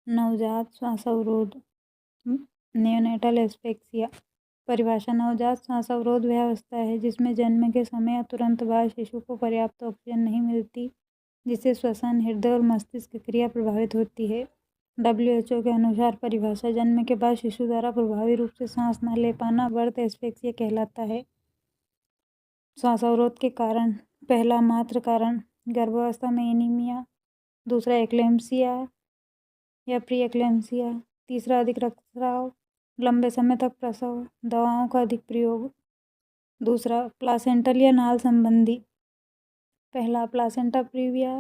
नवजात श्वासावरोध neonatal asphyxia. परिभाषा: नवजात श्वासावरोध वह अवस्था है जिसमें जन्म के समय या तुरंत बाद शिशु को पर्याप्त ऑक्सीजन नहीं मिलती, जिससे श्वसन, हृदय और मस्तिष्क की क्रिया प्रभावित होती है। WHO के अनुसार परिभाषा: जन्म के बाद शिशु द्वारा प्रभावी रूप से सांस न ले पाना बर्थ एस्फिक्सिया कहलाता है। श्वासावरोध के कारण: पहला मात्र कारण गर्भावस्था में एनीमिया, दूसरा एक्लेम्पसिया या प्री एक्लेम्पसिया, तीसरा अधिक रक्तस्राव, लंबे समय तक प्रसव, दवाओं का अधिक प्रयोग। दूसरा प्लासेंटल या नाल संबंधी: पहला प्लासेंटा प्रीविया,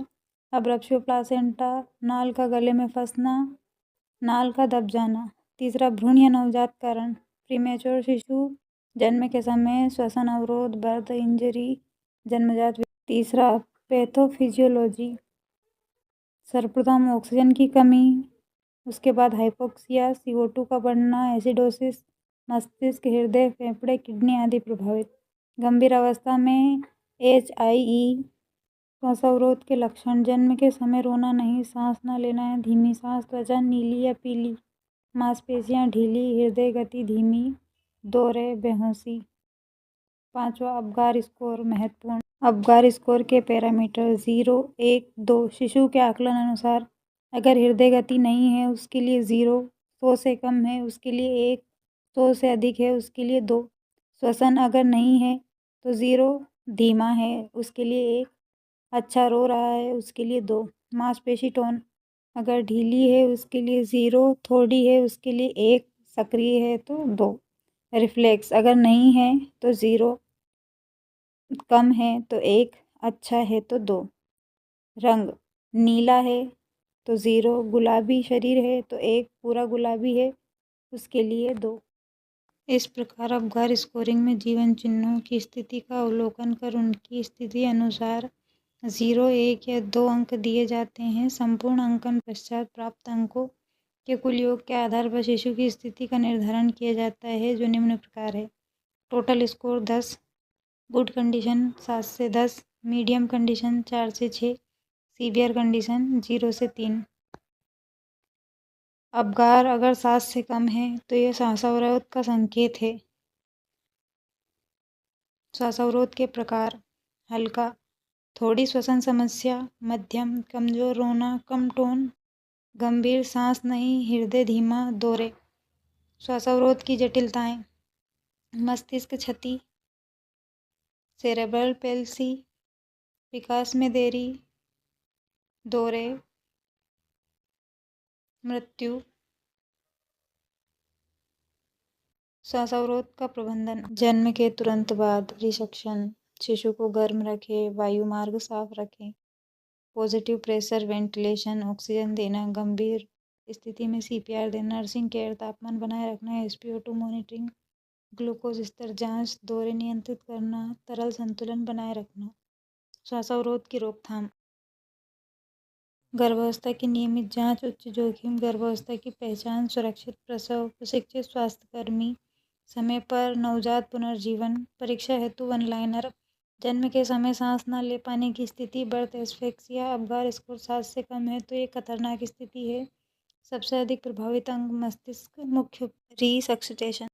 अब्रप्शो प्लासेंटा, नाल का गले में फंसना, नाल का दब जाना। तीसरा भ्रूण या नवजात कारण: प्रीमेच्योर शिशु, जन्म के समय श्वसन अवरोध, बर्थ इंजरी, जन्मजात। तीसरा पैथोफिजियोलॉजी: सर्वप्रथम ऑक्सीजन की कमी, उसके बाद हाइपोक्सिया, CO2 का बढ़ना, एसिडोसिस, मस्तिष्क, हृदय, फेफड़े, किडनी आदि प्रभावित। गंभीर अवस्था में HIE। श्वासावरोध के लक्षण: जन्म के समय रोना नहीं, सांस न लेना या धीमी सांस, त्वचा नीली या पीली, मांसपेशियां ढीली, हृदय गति धीमी, दौरे, बेहोशी। पांचवा अबगार स्कोर महत्वपूर्ण। अबगार स्कोर के पैरामीटर 0, 1, 2। शिशु के आकलन अनुसार अगर हृदय गति नहीं है उसके लिए 0, 100 से कम है उसके लिए 1, 100 से अधिक है उसके लिए 2। श्वसन अगर नहीं है तो 0, धीमा है उसके लिए 1, अच्छा रो रहा है उसके लिए 2। मांसपेशी टोन अगर ढीली है उसके लिए 0, थोड़ी है उसके लिए 1, सक्रिय है तो 2। रिफ्लेक्स अगर नहीं है तो 0, कम है तो 1, अच्छा है तो 2। रंग नीला है तो 0, गुलाबी शरीर है तो 1, पूरा गुलाबी है उसके लिए 2। इस प्रकार अबगार स्कोरिंग में जीवन चिन्हों की स्थिति का अवलोकन कर उनकी स्थिति अनुसार 0, 1 या 2 अंक दिए जाते हैं। संपूर्ण अंकन पश्चात प्राप्त अंकों के कुल योग के आधार पर शिशु की स्थिति का निर्धारण किया जाता है, जो निम्न प्रकार है। टोटल स्कोर 10, गुड कंडीशन 7 से 10, मीडियम कंडीशन 4 से 6, सीवियर कंडीशन 0 से 3। अबगार अगर 7 से कम है तो यह श्वासावरोध का संकेत है। श्वासावरोध के प्रकार: हल्का, थोड़ी श्वसन समस्या, मध्यम, कमजोर रोना, कम टोन, गंभीर, सांस नहीं, हृदय धीमा, दौरे। श्वासावरोध की जटिलताएं: मस्तिष्क क्षति, सेरेब्रल पेल्सी, विकास में देरी, दौरे, मृत्यु। श्वासावरोध का प्रबंधन: जन्म के तुरंत बाद रिसेक्शन, शिशु को गर्म रखें, वायु मार्ग साफ रखें, पॉजिटिव प्रेशर वेंटिलेशन, ऑक्सीजन देना, गंभीर स्थिति में CPR देना, नर्सिंग केयर, तापमान बनाए रखना, SpO2 मॉनिटरिंग, ग्लूकोज स्तर जांच, दौरे नियंत्रित करना, तरल संतुलन बनाए रखना। श्वासावरोध की रोकथाम: गर्भावस्था की नियमित जांच, उच्च जोखिम गर्भावस्था की पहचान, सुरक्षित प्रसव, प्रशिक्षित स्वास्थ्यकर्मी, समय पर नवजात पुनर्जीवन, परीक्षा हेतु वन लाइनर। जन्म के समय सांस न ले पाने की स्थिति, बर्थ एस्फिक्सिया, अबगार स्कोर 7 से कम है तो ये खतरनाक स्थिति है। सबसे अधिक प्रभावित अंग मस्तिष्क, मुख्य रिसक्सिटेशन।